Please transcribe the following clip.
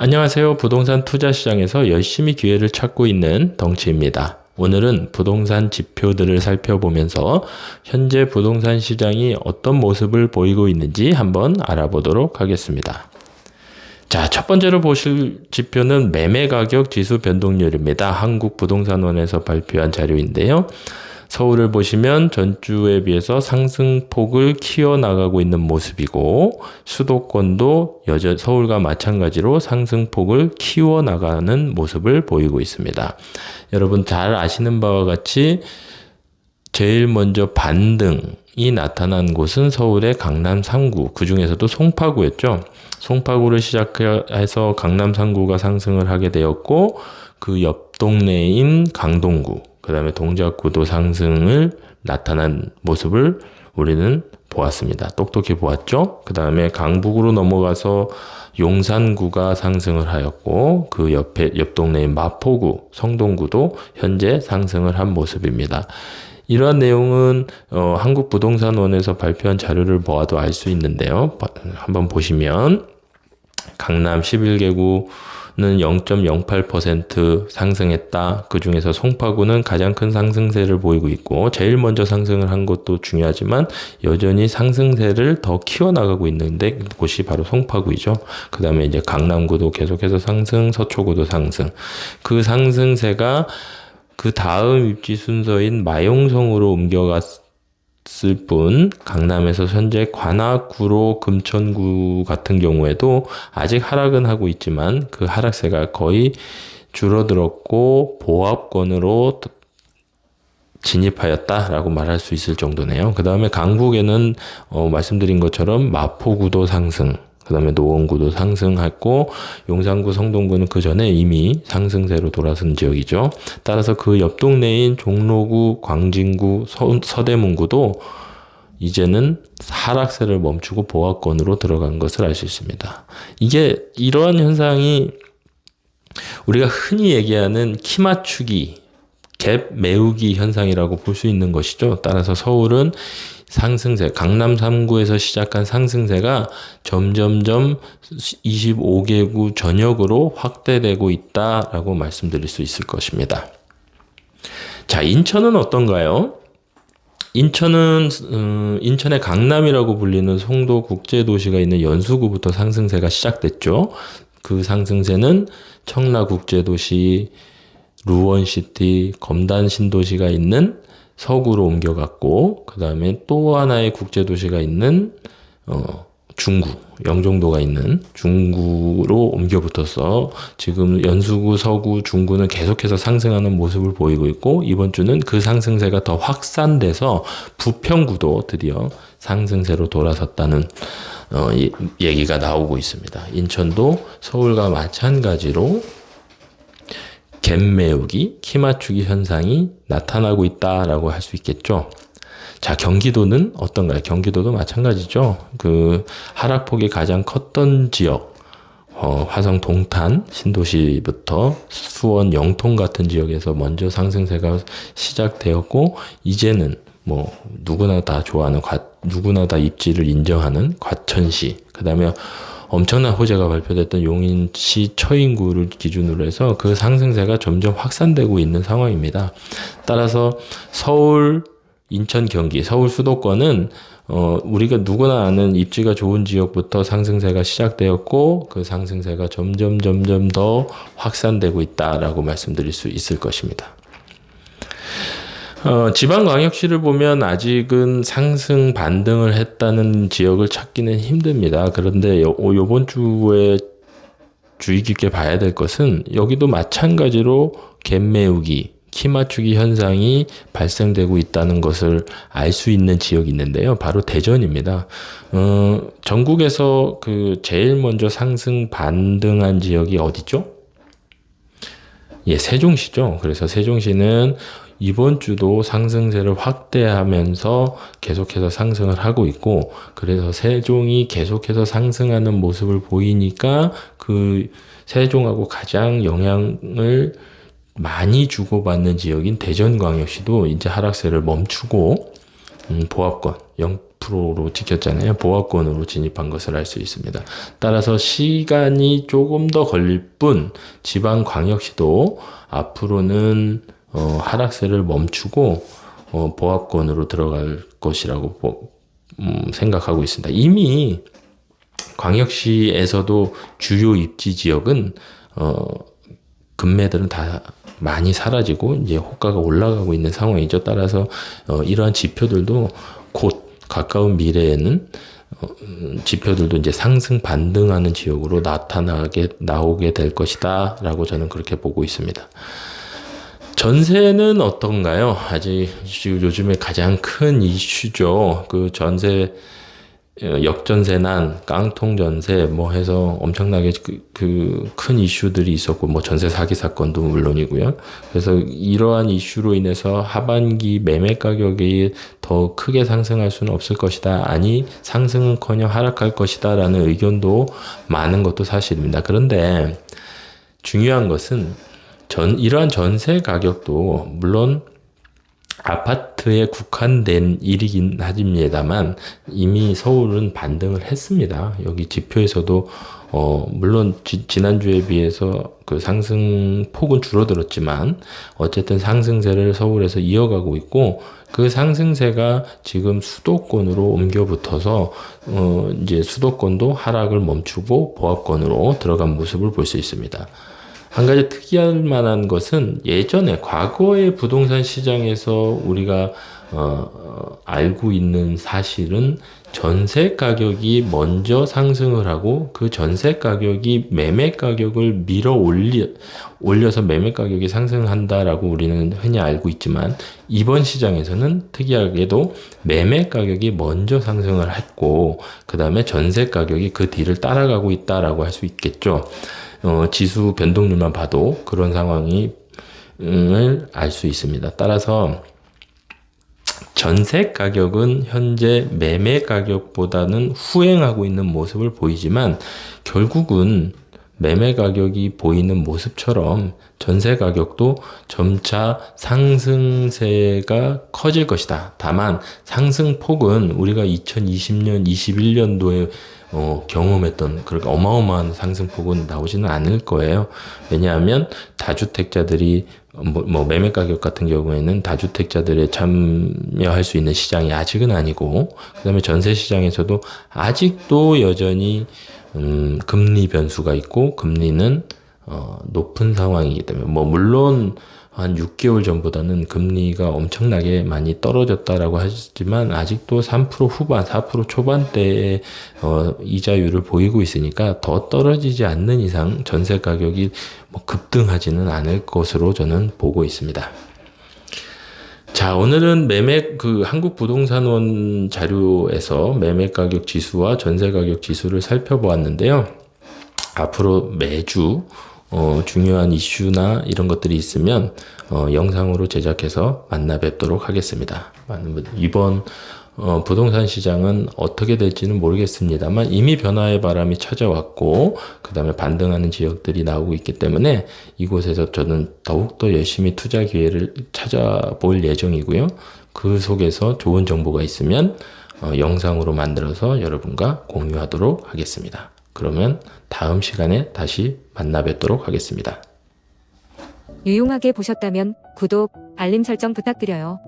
안녕하세요. 부동산 투자 시장에서 열심히 기회를 찾고 있는 덩치입니다. 오늘은 부동산 지표들을 살펴보면서 현재 부동산 시장이 어떤 모습을 보이고 있는지 한번 알아보도록 하겠습니다. 자, 첫 번째로 보실 지표는 매매가격 지수 변동률입니다. 한국부동산원에서 발표한 자료인데요. 서울을 보시면 전주에 비해서 상승폭을 키워나가고 있는 모습이고, 수도권도 서울과 마찬가지로 상승폭을 키워나가는 모습을 보이고 있습니다. 여러분 잘 아시는 바와 같이 제일 먼저 반등이 나타난 곳은 서울의 강남 3구, 그 중에서도 송파구였죠. 송파구를 시작해서 강남 3구가 상승을 하게 되었고, 그 옆 동네인 강동구, 그 다음에 동작구도 상승을 나타난 모습을 우리는 보았습니다. 똑똑히 보았죠? 그 다음에 강북으로 넘어가서 용산구가 상승을 하였고, 그 옆 동네인 마포구, 성동구도 현재 상승을 한 모습입니다. 이러한 내용은 한국부동산원에서 발표한 자료를 보아도 알 수 있는데요. 한번 보시면 강남 11개구는 0.08% 상승했다. 그 중에서 송파구는 가장 큰 상승세를 보이고 있고, 제일 먼저 상승을 한 것도 중요하지만 여전히 상승세를 더 키워나가고 있는데 곳이 바로 송파구이죠. 그 다음에 이제 강남구도 계속해서 상승, 서초구도 상승. 그 상승세가 그 다음 입지 순서인 마용성으로 옮겨갔을 뿐, 강남에서 현재 관악구로 금천구 같은 경우에도 아직 하락은 하고 있지만 그 하락세가 거의 줄어들었고 보합권으로 진입하였다라고 말할 수 있을 정도네요. 그 다음에 강북에는 말씀드린 것처럼 마포구도 상승, 그 다음에 노원구도 상승했고, 용산구, 성동구는 그 전에 이미 상승세로 돌아선 지역이죠. 따라서 그 옆 동네인 종로구, 광진구, 서대문구도 이제는 하락세를 멈추고 보합권으로 들어간 것을 알 수 있습니다. 이러한 현상이 우리가 흔히 얘기하는 키 맞추기, 갭 메우기 현상이라고 볼 수 있는 것이죠. 따라서 서울은 상승세, 강남 3구에서 시작한 상승세가 점점점 25개구 전역으로 확대되고 있다라고 말씀드릴 수 있을 것입니다. 자, 인천은 어떤가요? 인천은 인천의 강남이라고 불리는 송도 국제도시가 있는 연수구부터 상승세가 시작됐죠. 그 상승세는 청라국제도시, 루원시티, 검단신도시가 있는 서구로 옮겨갔고, 그 다음에 또 하나의 국제도시가 있는 중구, 영종도가 있는 중구로 옮겨붙어서 지금 연수구, 서구, 중구는 계속해서 상승하는 모습을 보이고 있고, 이번 주는 그 상승세가 더 확산돼서 부평구도 드디어 상승세로 돌아섰다는 얘기가 나오고 있습니다. 인천도 서울과 마찬가지로 갭 메우기, 키 맞추기 현상이 나타나고 있다라고 할 수 있겠죠. 자, 경기도는 어떤가요? 경기도도 마찬가지죠. 그 하락폭이 가장 컸던 지역, 화성 동탄 신도시부터 수원 영통 같은 지역에서 먼저 상승세가 시작되었고, 이제는 뭐 누구나 다 좋아하는 누구나 다 입지를 인정하는 과천시, 그 다음에 엄청난 호재가 발표됐던 용인시 처인구를 기준으로 해서 그 상승세가 점점 확산되고 있는 상황입니다. 따라서 서울, 인천, 경기, 서울 수도권은 우리가 누구나 아는 입지가 좋은 지역부터 상승세가 시작되었고, 그 상승세가 점점 더 확산되고 있다라고 말씀드릴 수 있을 것입니다. 지방광역시를 보면 아직은 상승 반등을 했다는 지역을 찾기는 힘듭니다. 그런데 요번 주에 주의 깊게 봐야 될 것은 여기도 마찬가지로 갭 메우기, 키 맞추기 현상이 발생되고 있다는 것을 알 수 있는 지역이 있는데요. 바로 대전입니다. 전국에서 제일 먼저 상승 반등한 지역이 어디죠? 예, 세종시죠. 그래서 세종시는 이번 주도 상승세를 확대하면서 계속해서 상승을 하고 있고, 그래서 세종이 계속해서 상승하는 모습을 보이니까 그 세종하고 가장 영향을 많이 주고받는 지역인 대전광역시도 이제 하락세를 멈추고 보합권 10%로 찍혔잖아요. 보합권으로 진입한 것을 알 수 있습니다. 따라서 시간이 조금 더 걸릴 뿐 지방광역시도 앞으로는 하락세를 멈추고 보합권으로 들어갈 것이라고 생각하고 있습니다. 이미 광역시에서도 주요 입지 지역은 금매들은 다 많이 사라지고 이제 호가가 올라가고 있는 상황이죠. 따라서 이러한 지표들도 곧 가까운 미래에는 지표들도 이제 상승 반등하는 지역으로 나오게 될 것이다라고 저는 그렇게 보고 있습니다. 전세는 어떤가요? 아직 요즘에 가장 큰 이슈죠. 그 전세 역전세난, 깡통전세 뭐 해서 엄청나게 큰 이슈들이 있었고 뭐 전세 사기 사건도 물론이고요. 그래서 이러한 이슈로 인해서 하반기 매매 가격이 더 크게 상승할 수는 없을 것이다. 아니 상승은커녕 하락할 것이다 라는 의견도 많은 것도 사실입니다. 그런데 중요한 것은 이러한 전세 가격도 물론 아파트에 국한된 일이긴 하지만 이미 서울은 반등을 했습니다. 여기 지표에서도 물론 지난주에 비해서 그 상승 폭은 줄어들었지만 어쨌든 상승세를 서울에서 이어가고 있고 그 상승세가 지금 수도권으로 옮겨 붙어서 이제 수도권도 하락을 멈추고 보합권으로 들어간 모습을 볼 수 있습니다. 한 가지 특이할 만한 것은 예전에 과거의 부동산 시장에서 우리가 알고 있는 사실은 전세 가격이 먼저 상승을 하고 그 전세 가격이 매매 가격을 올려서 매매 가격이 상승한다라고 우리는 흔히 알고 있지만 이번 시장에서는 특이하게도 매매 가격이 먼저 상승을 했고 그 다음에 전세 가격이 그 뒤를 따라가고 있다라고 할 수 있겠죠. 지수 변동률만 봐도 그런 상황을 알 수 있습니다. 따라서 전세 가격은 현재 매매 가격보다는 후행하고 있는 모습을 보이지만 결국은 매매 가격이 보이는 모습처럼 전세 가격도 점차 상승세가 커질 것이다. 다만 상승폭은 우리가 2020년, 21년도에 경험했던 그렇게 어마어마한 상승폭은 나오지는 않을 거예요. 왜냐하면 다주택자들이 뭐 매매 가격 같은 경우에는 다주택자들의 참여할 수 있는 시장이 아직은 아니고 그다음에 전세 시장에서도 아직도 여전히 금리 변수가 있고 금리는 높은 상황이기 때문에 뭐 물론 한 6개월 전보다는 금리가 엄청나게 많이 떨어졌다라고 하지만 아직도 3% 후반, 4% 초반대의 이자율을 보이고 있으니까 더 떨어지지 않는 이상 전세 가격이 뭐 급등하지는 않을 것으로 저는 보고 있습니다. 자, 오늘은 한국부동산원 자료에서 매매 가격 지수와 전세 가격 지수를 살펴보았는데요. 앞으로 매주 중요한 이슈나 이런 것들이 있으면 영상으로 제작해서 만나 뵙도록 하겠습니다. 이번 부동산 시장은 어떻게 될지는 모르겠습니다만 이미 변화의 바람이 찾아왔고 그 다음에 반등하는 지역들이 나오고 있기 때문에 이곳에서 저는 더욱더 열심히 투자 기회를 찾아볼 예정이고요. 그 속에서 좋은 정보가 있으면 영상으로 만들어서 여러분과 공유하도록 하겠습니다. 그러면 다음 시간에 다시 만나 뵙도록 하겠습니다. 유용하게 보셨다면 구독, 알림 설정 부탁드려요.